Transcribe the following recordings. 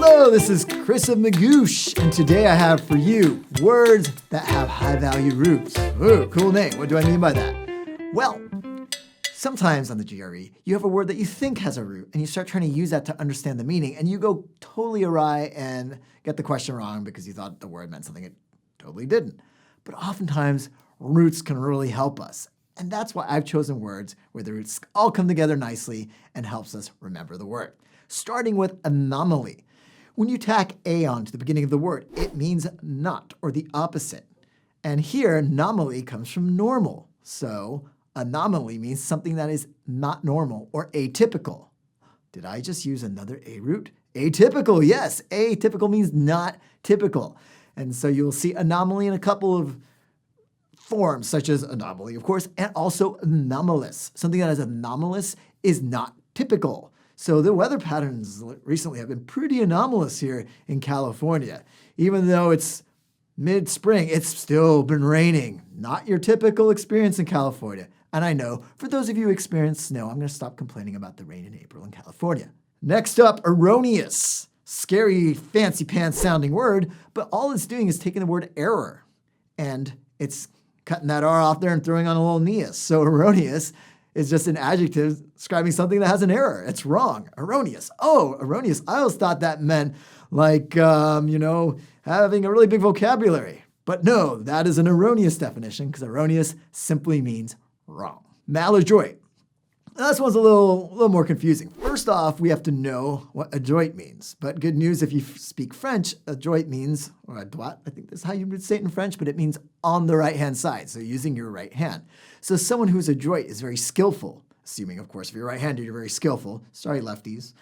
Hello, this is Chris of Magoosh, and today I have for you words that have high-value roots. Ooh, cool name. What do I mean by that? Well, sometimes on the GRE, you have a word that you think has a root, and you start trying to use that to understand the meaning, and you go totally awry and get the question wrong because you thought the word meant something it totally didn't. But oftentimes, roots can really help us. And that's why I've chosen words where the roots all come together nicely and helps us remember the word. Starting with anomaly. When you tack a on to the beginning of the word, it means not, or the opposite. And here, anomaly comes from normal. So anomaly means something that is not normal or atypical. Did I just use another A root? Atypical, yes. Atypical means not typical. And so you'll see anomaly in a couple of forms, such as anomaly, of course, and also anomalous. Something that is anomalous is not typical. So the weather patterns recently have been pretty anomalous here in California. Even though it's mid-spring, it's still been raining. Not your typical experience in California. And I know, for those of you who experience snow, I'm going to stop complaining about the rain in April in California. Next up, erroneous. Scary, fancy pants sounding word, but all it's doing is taking the word error, and it's cutting that R off there and throwing on a little neus. So erroneous is just an adjective describing something that has an error. It's wrong. Erroneous. Oh, erroneous. I always thought that meant like, having a really big vocabulary. But no, that is an erroneous definition because erroneous simply means wrong. Maladroit. This one's a little more confusing. First off, we have to know what adroit means. But good news, if you speak French, adroit means, or adroit, I think that's how you would say it in French, but it means on the right-hand side, so using your right hand. So someone who's adroit is very skillful, assuming, of course, if you're right-handed, you're very skillful. Sorry, lefties,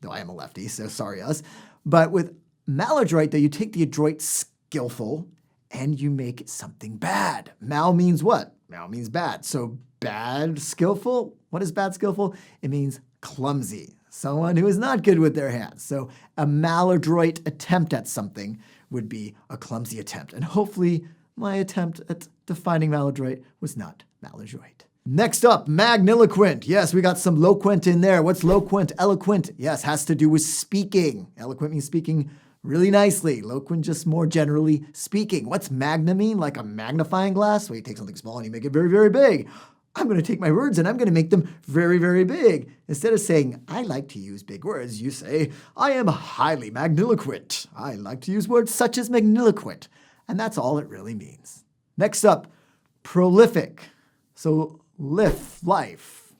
though I am a lefty, so sorry us. But with maladroit, though, you take the adroit skillful and you make it something bad. Mal means what? Mal means bad. So bad skillful? What is bad skillful? It means clumsy. Someone who is not good with their hands. So a maladroit attempt at something would be a clumsy attempt. And hopefully my attempt at defining maladroit was not maladroit. Next up, magniloquent. Yes, we got some loquent in there. What's loquent? Eloquent. Yes, has to do with speaking. Eloquent means speaking really nicely. Loquent just more generally speaking. What's magna mean? Like a magnifying glass? Well, you take something small and you make it very, very big. I'm going to take my words and I'm going to make them very, very big. Instead of saying, I like to use big words, you say, I am highly magniloquent. I like to use words such as magniloquent. And that's all it really means. Next up, prolific. So life,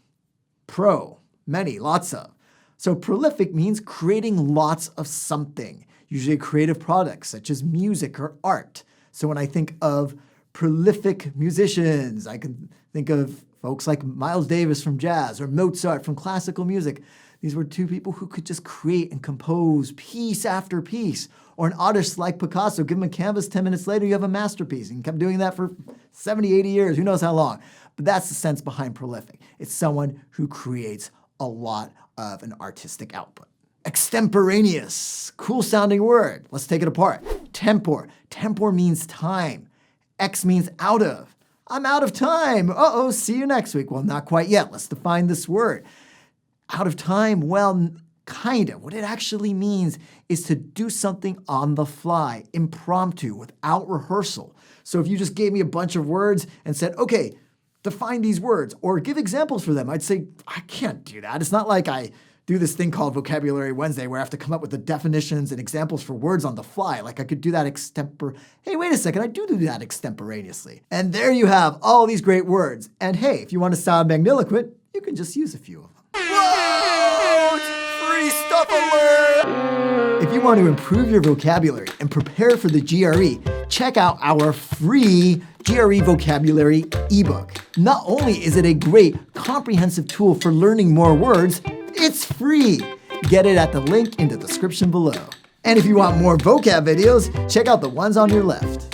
pro, many, lots of. So prolific means creating lots of something, usually a creative product such as music or art. So when I think of prolific musicians, I can think of folks like Miles Davis from jazz or Mozart from classical music. These were two people who could just create and compose piece after piece. Or an artist like Picasso, give him a canvas, 10 minutes later, you have a masterpiece. And he kept doing that for 70, 80 years, who knows how long. But that's the sense behind prolific. It's someone who creates a lot of an artistic output. Extemporaneous, cool sounding word. Let's take it apart. Tempor. Tempor means time. Ex means out of. I'm out of time. Uh-oh, see you next week. Well, not quite yet. Let's define this word. Out of time, well, kind of. What it actually means is to do something on the fly, impromptu, without rehearsal. So if you just gave me a bunch of words and said, okay, define these words or give examples for them, I'd say, I can't do that. It's not like I do this thing called Vocabulary Wednesday where I have to come up with the definitions and examples for words on the fly. Like I could do that Hey, wait a second, I do that extemporaneously. And there you have all these great words. And hey, if you want to sound magniloquent, you can just use a few of them. Whoa! Free stuff alert! If you want to improve your vocabulary and prepare for the GRE, check out our free GRE Vocabulary ebook. Not only is it a great comprehensive tool for learning more words, it's free. Get it at the link in the description below. And if you want more vocab videos, check out the ones on your left.